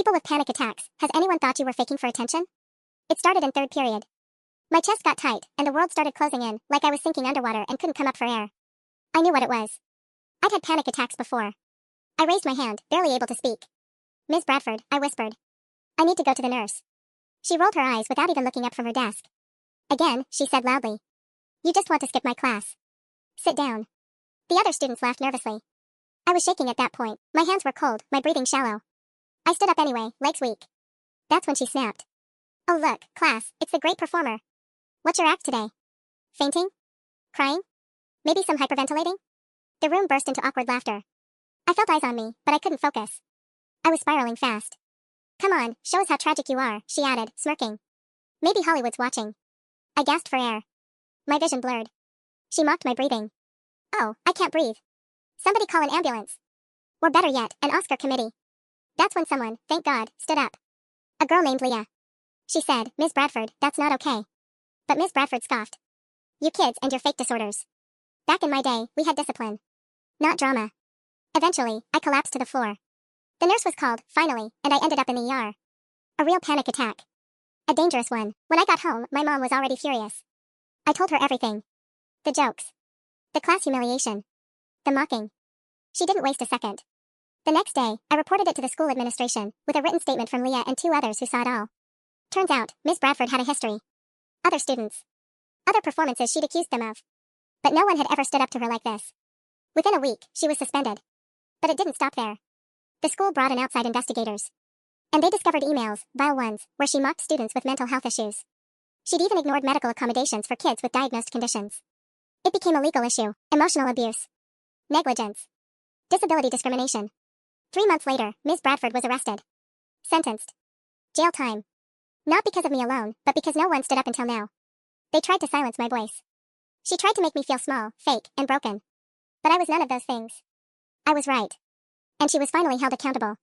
People with panic attacks. Has anyone thought you were faking for attention? It started in third period. My chest got tight, and the world started closing in, like I was sinking underwater and couldn't come up for air. I knew what it was. I'd had panic attacks before. I raised my hand, barely able to speak. Ms. Bradford, I whispered. I need to go to the nurse. She rolled her eyes without even looking up from her desk. Again, she said loudly. You just want to skip my class. Sit down. The other students laughed nervously. I was shaking at that point. My hands were cold, my breathing shallow. I stood up anyway, legs weak. That's when she snapped. Oh look, class, it's the great performer. What's your act today? Fainting? Crying? Maybe some hyperventilating? The room burst into awkward laughter. I felt eyes on me, but I couldn't focus. I was spiraling fast. Come on, show us how tragic you are, she added, smirking. Maybe Hollywood's watching. I gasped for air. My vision blurred. She mocked my breathing. Oh, I can't breathe. Somebody call an ambulance. Or better yet, an Oscar committee. That's when someone, thank God, stood up. A girl named Leah. She said, Ms. Bradford, that's not okay. But Ms. Bradford scoffed. You kids and your fake disorders. Back in my day, we had discipline. Not drama. Eventually, I collapsed to the floor. The nurse was called, finally, and I ended up in the ER. A real panic attack. A dangerous one. When I got home, my mom was already furious. I told her everything. The jokes. The class humiliation. The mocking. She didn't waste a second. The next day, I reported it to the school administration, with a written statement from Leah and 2 others who saw it all. Turns out, Miss Bradford had a history. Other students. Other performances she'd accused them of. But no one had ever stood up to her like this. Within a week, she was suspended. But it didn't stop there. The school brought in outside investigators. And they discovered emails, vile ones, where she mocked students with mental health issues. She'd even ignored medical accommodations for kids with diagnosed conditions. It became a legal issue, emotional abuse. Negligence. Disability discrimination. 3 months later, Ms. Bradford was arrested. Sentenced. Jail time. Not because of me alone, but because no one stood up until now. They tried to silence my voice. She tried to make me feel small, fake, and broken. But I was none of those things. I was right. And she was finally held accountable.